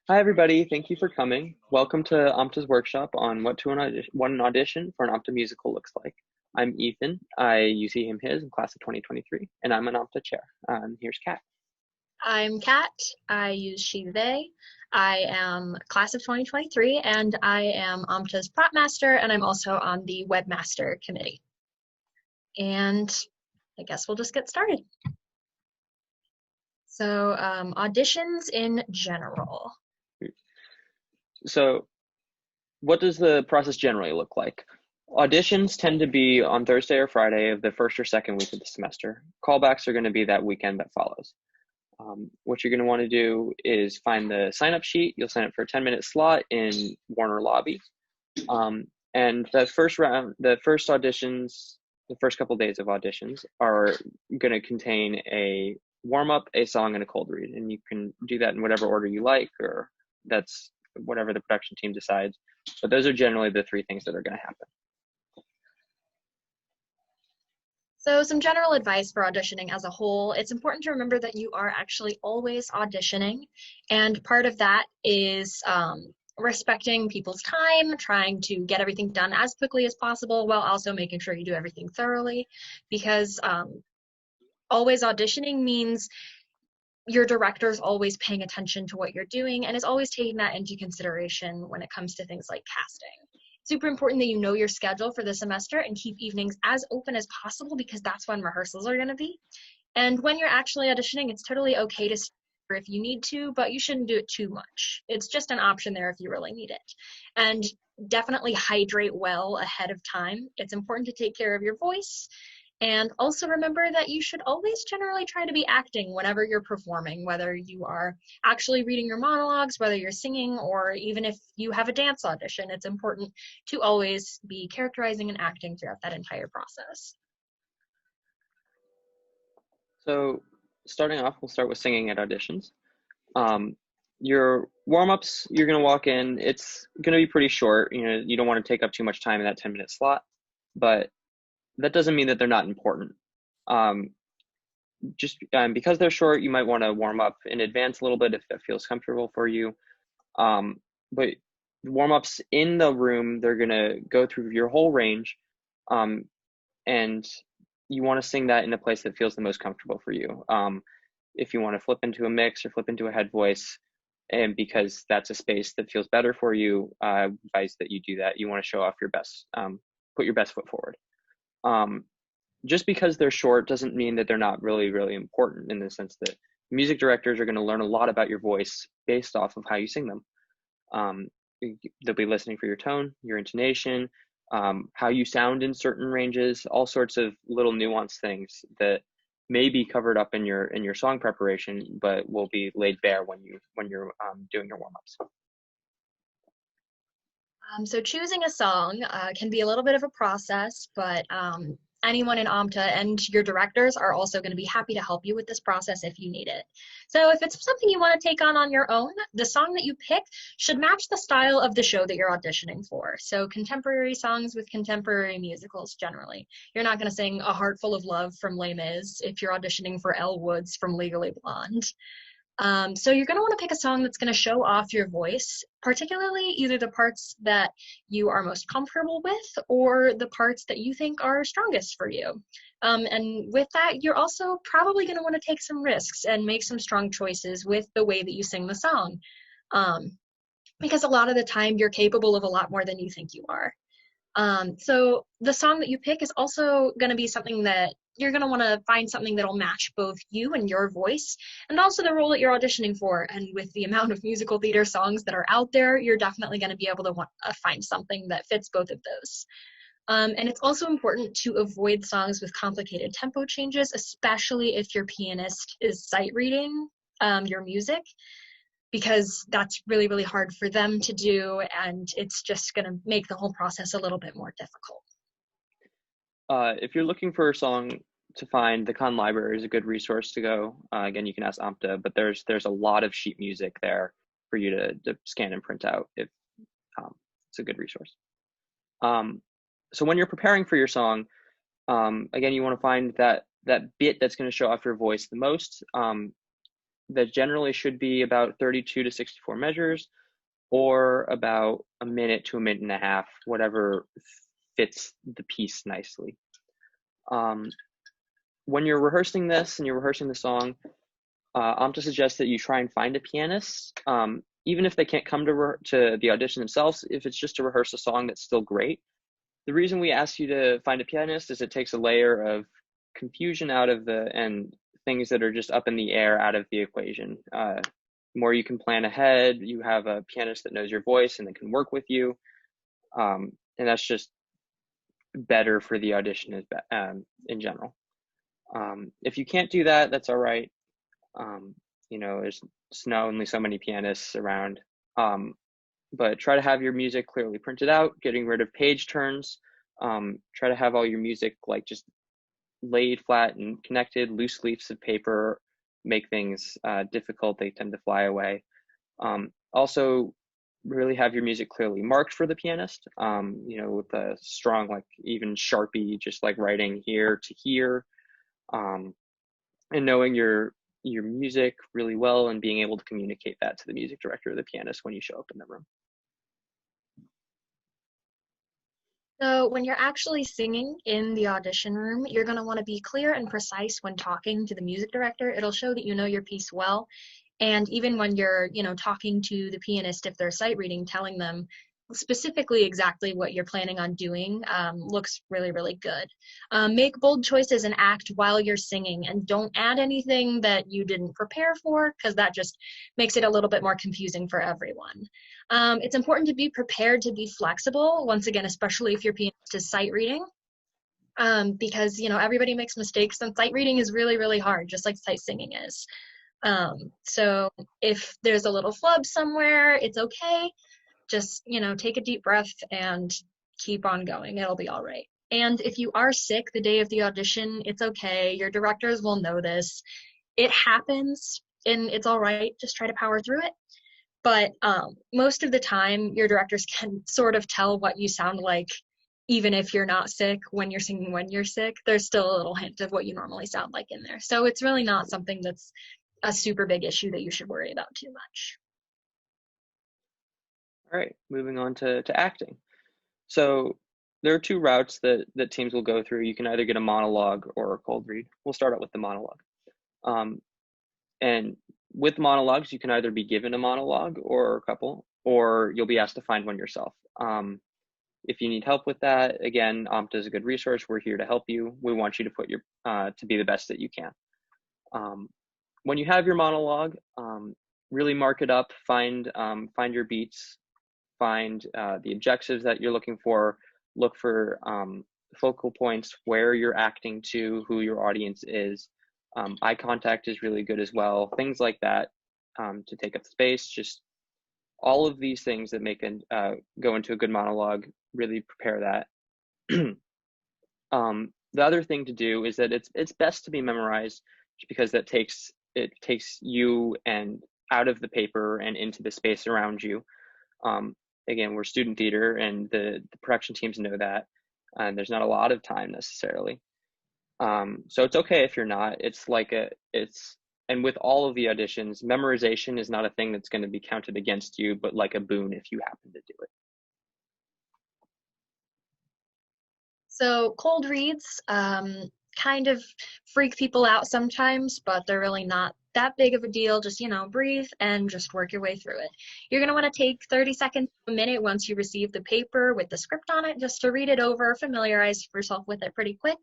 Hi, everybody. Thank you for coming. Welcome to OMTA's workshop on what an audition for an OMTA musical looks like. I'm Ethan. I use he, him, his in class of 2023, and I'm an OMTA chair. Here's Kat. I'm Kat. I use she, they. I am class of 2023 and I am OMTA's prop master and I'm also on the webmaster committee. And I guess we'll just get started. So auditions in general. So, what does the process generally look like? Auditions tend to be on Thursday or Friday of the first or second week of the semester. Callbacks are going to be that weekend that follows. What you're going to want to do is find the sign-up sheet. You'll sign up for a 10-minute slot in Warner Lobby. And that first round, the first auditions, the first couple days of auditions are going to contain a warm-up, a song, and a cold read. And you can do that in whatever order you like, or that's whatever the production team decides. But those are generally the three things that are going to happen. So some general advice for auditioning as a whole, it's important to remember that you are actually always auditioning. And part of that is respecting people's time, trying to get everything done as quickly as possible while also making sure you do everything thoroughly. Because always auditioning means your director's always paying attention to what you're doing and is always taking that into consideration when it comes to things like casting. Super important that you know your schedule for the semester and keep evenings as open as possible because that's when rehearsals are going to be. And when you're actually auditioning, it's totally okay to stay if you need to, but you shouldn't do it too much. It's just an option there if you really need it. And definitely hydrate well ahead of time. It's important to take care of your voice. And also remember that you should always generally try to be acting whenever you're performing, whether you are actually reading your monologues, whether you're singing, or even if you have a dance audition. It's important to always be characterizing and acting throughout that entire process. So starting off, we'll start with singing at auditions. Your warm-ups, you're going to walk in. It's going to be pretty short. You don't want to take up too much time in that 10-minute slot, but that doesn't mean that they're not important. Just because they're short, you might want to warm up in advance a little bit if that feels comfortable for you. But warm-ups in the room, they're going to go through your whole range, and you want to sing that in a place that feels the most comfortable for you. If you want to flip into a mix or flip into a head voice, and because that's a space that feels better for you, I advise that you do that. You want to show off your best, put your best foot forward. Just because they're short doesn't mean that they're not really, really important, in the sense that music directors are going to learn a lot about your voice based off of how you sing them. They'll be listening for your tone, your intonation, how you sound in certain ranges, all sorts of little nuanced things that may be covered up in your song preparation, but will be laid bare when you're doing your warm-ups. So choosing a song can be a little bit of a process, but anyone in OMTA and your directors are also going to be happy to help you with this process if you need it. So if it's something you want to take on your own, the song that you pick should match the style of the show that you're auditioning for. So contemporary songs with contemporary musicals generally. You're not going to sing A Heart Full of Love from Les Mis if you're auditioning for Elle Woods from Legally Blonde. So you're going to want to pick a song that's going to show off your voice, particularly either the parts that you are most comfortable with or the parts that you think are strongest for you. And with that, you're also probably going to want to take some risks and make some strong choices with the way that you sing the song. Because a lot of the time you're capable of a lot more than you think you are. So the song that you pick is also going to be something that you're going to want to find something that'll match both you and your voice and also the role that you're auditioning for. And with the amount of musical theater songs that are out there, you're definitely going to be able to find something that fits both of those. And it's also important to avoid songs with complicated tempo changes, especially if your pianist is sight reading your music, because that's really, really hard for them to do, and it's just going to make the whole process a little bit more difficult. If you're looking for a song to find, the Khan Library is a good resource to go. Again, you can ask OMTA, but there's a lot of sheet music there for you to scan and print out. It's a good resource. So when you're preparing for your song, again, you want to find that bit that's going to show off your voice the most. that generally should be about 32 to 64 measures, or about a minute to a minute and a half, whatever fits the piece nicely. When you're rehearsing this and you're rehearsing the song, OMTA suggests that you try and find a pianist, even if they can't come to the audition themselves. If it's just to rehearse a song, that's still great. The reason we ask you to find a pianist is it takes a layer of confusion out of and things that are just up in the air out of the equation. The more you can plan ahead, you have a pianist that knows your voice and that can work with you. And that's just better for the audition in general. If you can't do that, that's all right. There's only so many pianists around. But try to have your music clearly printed out, getting rid of page turns. Try to have all your music like just laid flat and connected. Loose leaves of paper make things difficult. They tend to fly away. Also, really have your music clearly marked for the pianist, with a strong, like even Sharpie, just like writing here to here, and knowing your music really well and being able to communicate that to the music director or the pianist when you show up in the room. So when you're actually singing in the audition room, you're going to want to be clear and precise when talking to the music director. It'll show that you know your piece well. And even when you're, talking to the pianist, if they're sight reading, telling them specifically exactly what you're planning on doing looks really, really good. Make bold choices and act while you're singing, and don't add anything that you didn't prepare for, because that just makes it a little bit more confusing for everyone. It's important to be prepared to be flexible, once again, especially if your pianist is sight reading, because, everybody makes mistakes, and sight reading is really, really hard, just like sight singing is. So if there's a little flub somewhere, it's okay. Just, take a deep breath and keep on going. It'll be all right. And if you are sick the day of the audition, it's okay. Your directors will know this. It happens, and it's all right. Just try to power through it. But most of the time, your directors can sort of tell what you sound like, even if you're not sick, when you're singing when you're sick. There's still a little hint of what you normally sound like in there. So it's really not something that's a super big issue that you should worry about too much. All right, moving on to acting. So there are two routes that teams will go through. You can either get a monologue or a cold read. We'll start out with the monologue. And with monologues, you can either be given a monologue or a couple, or you'll be asked to find one yourself. If you need help with that, again, OMTA is a good resource. We're here to help you. We want you to put to be the best that you can. When you have your monologue, really mark it up. Find your beats. Find the objectives that you're looking for. Look for focal points, where you're acting to, who your audience is. Eye contact is really good as well. Things like that to take up space. Just all of these things that make go into a good monologue. Really prepare that. The other thing to do is that it's best to be memorized, because it takes you and out of the paper and into the space around you. Again, we're student theater, and the production teams know that, and there's not a lot of time necessarily. So it's okay if you're not. And with all of the auditions, memorization is not a thing that's going to be counted against you, but like a boon if you happen to do it. So cold reads kind of freak people out sometimes, but they're really not that big of a deal. Just, breathe and just work your way through it. You're going to want to take 30 seconds to a minute once you receive the paper with the script on it, just to read it over, familiarize yourself with it pretty quick.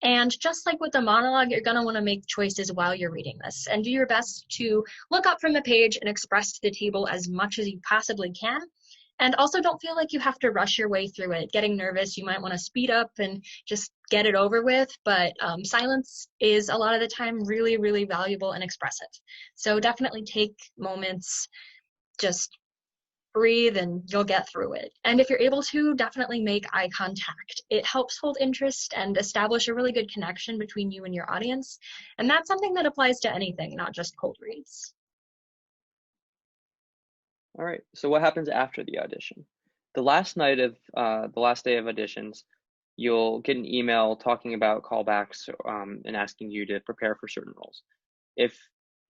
And just like with the monologue, you're going to want to make choices while you're reading this, and do your best to look up from the page and express to the table as much as you possibly can. And also, don't feel like you have to rush your way through it. Getting nervous, you might want to speed up and just get it over with, but silence is a lot of the time really, really valuable and expressive. So definitely take moments, just breathe, and you'll get through it. And if you're able to, definitely make eye contact. It helps hold interest and establish a really good connection between you and your audience. And that's something that applies to anything, not just cold reads. All right, so what happens after the audition? The last day of auditions, you'll get an email talking about callbacks and asking you to prepare for certain roles. If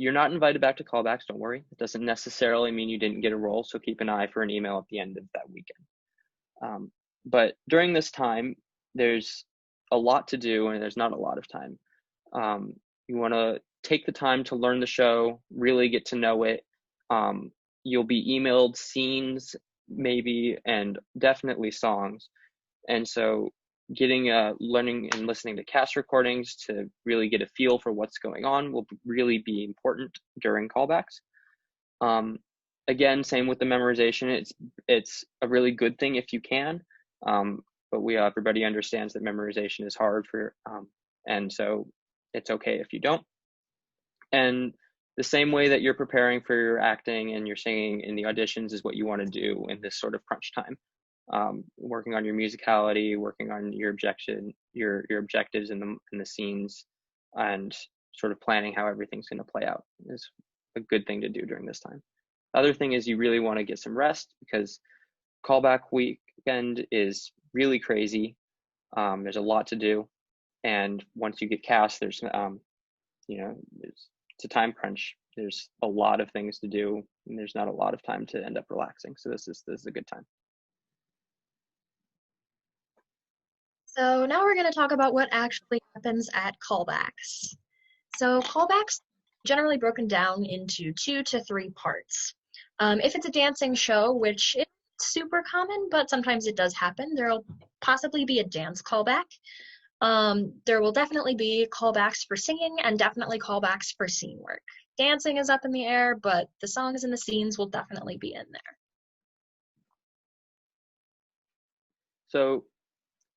you're not invited back to callbacks, don't worry. It doesn't necessarily mean you didn't get a role, so keep an eye for an email at the end of that weekend. But during this time, there's a lot to do and there's not a lot of time. You want to take the time to learn the show, really get to know it. You'll be emailed scenes, maybe, and definitely songs. And so getting learning and listening to cast recordings to really get a feel for what's going on will really be important during callbacks. Again, same with the memorization. It's a really good thing if you can, but everybody understands that memorization is hard and so it's okay if you don't. And the same way that you're preparing for your acting and your singing in the auditions is what you want to do in this sort of crunch time. Working on your musicality, working on your objectives in the scenes, and sort of planning how everything's going to play out is a good thing to do during this time. The other thing is you really want to get some rest because callback weekend is really crazy. There's a lot to do, and once you get cast, there's it's a time crunch. There's a lot of things to do, and there's not a lot of time to end up relaxing. So this is a good time. So now we're going to talk about what actually happens at callbacks. So callbacks generally broken down into 2 to 3 parts. If it's a dancing show, which is super common, but sometimes it does happen, there'll possibly be a dance callback. There will definitely be callbacks for singing and definitely callbacks for scene work. Dancing is up in the air, but the songs and the scenes will definitely be in there. So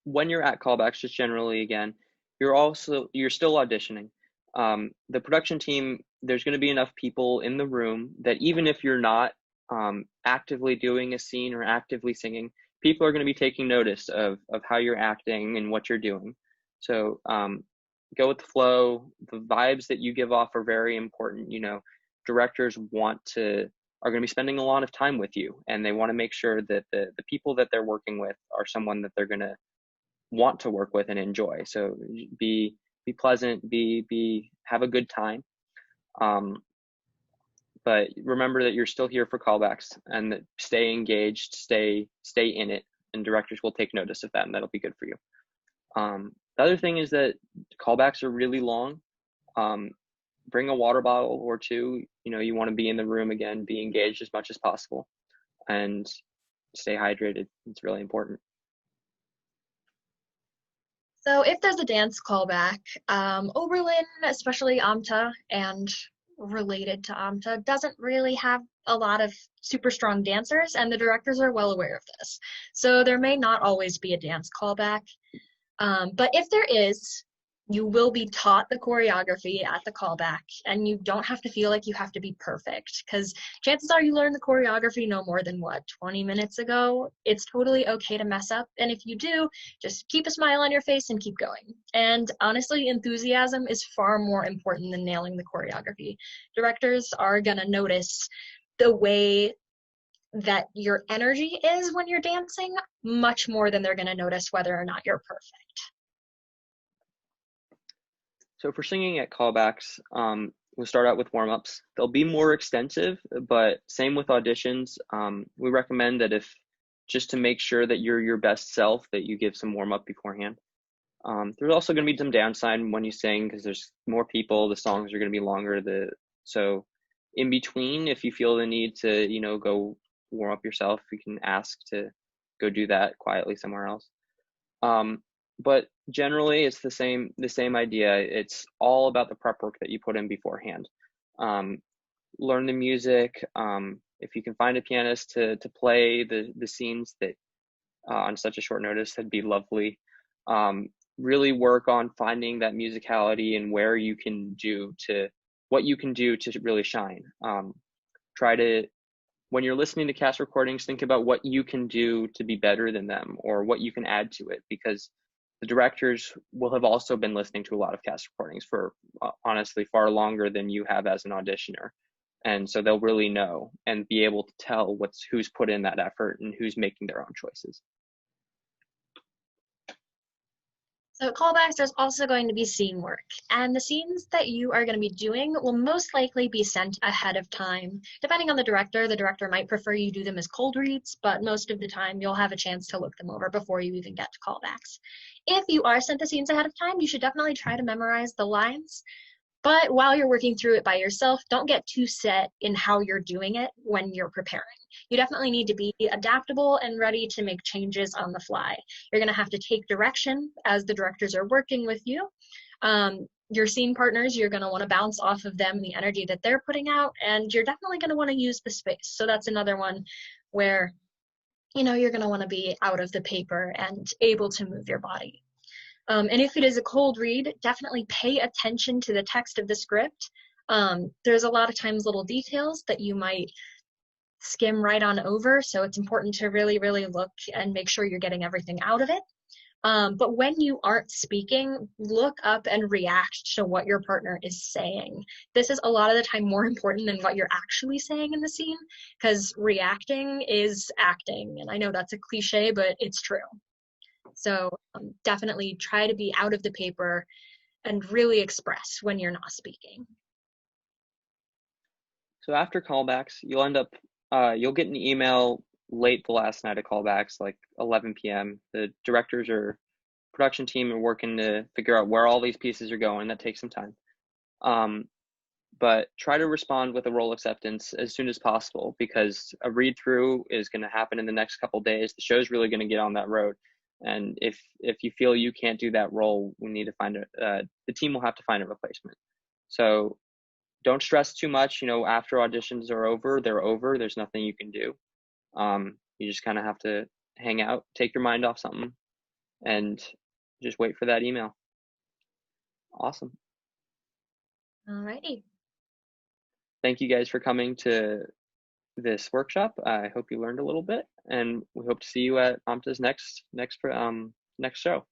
when you're at callbacks, just generally, again, you're still auditioning. The production team, there's going to be enough people in the room that even if you're not actively doing a scene or actively singing, people are going to be taking notice of how you're acting and what you're doing. So go with the flow. The vibes that you give off are very important. Directors are going to be spending a lot of time with you, and they want to make sure that the people that they're working with are someone that they're going to want to work with and enjoy. So be pleasant, have a good time. But remember that you're still here for callbacks, and that stay engaged, stay in it, and directors will take notice of that, and that'll be good for you. The other thing is that callbacks are really long. Bring a water bottle or two. You want to be in the room again, be engaged as much as possible, and stay hydrated. It's really important. So if there's a dance callback, Oberlin, especially OMTA and related to OMTA, doesn't really have a lot of super strong dancers, and the directors are well aware of this. So there may not always be a dance callback. But if there is, you will be taught the choreography at the callback, and you don't have to feel like you have to be perfect, because chances are you learned the choreography no more than 20 minutes ago. It's totally okay to mess up, and if you do, just keep a smile on your face and keep going. And honestly, enthusiasm is far more important than nailing the choreography. Directors are gonna notice the way that your energy is when you're dancing much more than they're gonna notice whether or not you're perfect. So for singing at callbacks, we'll start out with warm-ups. They'll be more extensive, but same with auditions. We recommend that just to make sure that you're your best self, that you give some warm-up beforehand. There's also going to be some downside when you sing because there's more people, the songs are going to be longer. So in between, if you feel the need to, go warm up yourself, you can ask to go do that quietly somewhere else. But generally it's the same idea. It's all about the prep work that you put in beforehand. Learn the music. If you can find a pianist to play the scenes that on such a short notice, that'd be lovely. Really work on finding that musicality and what you can do to really shine. When you're listening to cast recordings, think about what you can do to be better than them or what you can add to it, because the directors will have also been listening to a lot of cast recordings for honestly far longer than you have as an auditioner. And so they'll really know and be able to tell who's put in that effort and who's making their own choices. So at callbacks, there's also going to be scene work, and the scenes that you are going to be doing will most likely be sent ahead of time. Depending on the director might prefer you do them as cold reads, but most of the time you'll have a chance to look them over before you even get to callbacks. If you are sent the scenes ahead of time, you should definitely try to memorize the lines. But while you're working through it by yourself, don't get too set in how you're doing it when you're preparing. You definitely need to be adaptable and ready to make changes on the fly. You're going to have to take direction as the directors are working with you. Your scene partners, you're going to want to bounce off of them the energy that they're putting out, and you're definitely going to want to use the space. So that's another one where you're going to want to be out of the paper and able to move your body. And if it is a cold read, definitely pay attention to the text of the script. There's a lot of times little details that you might skim right on over, so it's important to really, really look and make sure you're getting everything out of it. But when you aren't speaking, look up and react to what your partner is saying. This is a lot of the time more important than what you're actually saying in the scene, because reacting is acting. And I know that's a cliche, but it's true. So definitely try to be out of the paper and really express when you're not speaking. So after callbacks, you'll get an email late the last night of callbacks, like 11 p.m. The directors or production team are working to figure out where all these pieces are going. That takes some time. But try to respond with a role acceptance as soon as possible, because a read through is going to happen in the next couple of days. The show's really going to get on that road. And if you feel you can't do that role, we need to find the team will have to find a replacement. So don't stress too much. After auditions are over, they're over. There's nothing you can do. You just kind of have to hang out, take your mind off something, and just wait for that email. Awesome. Alrighty. Thank you guys for coming to this workshop. I hope you learned a little bit, and we hope to see you at OMTA's next show.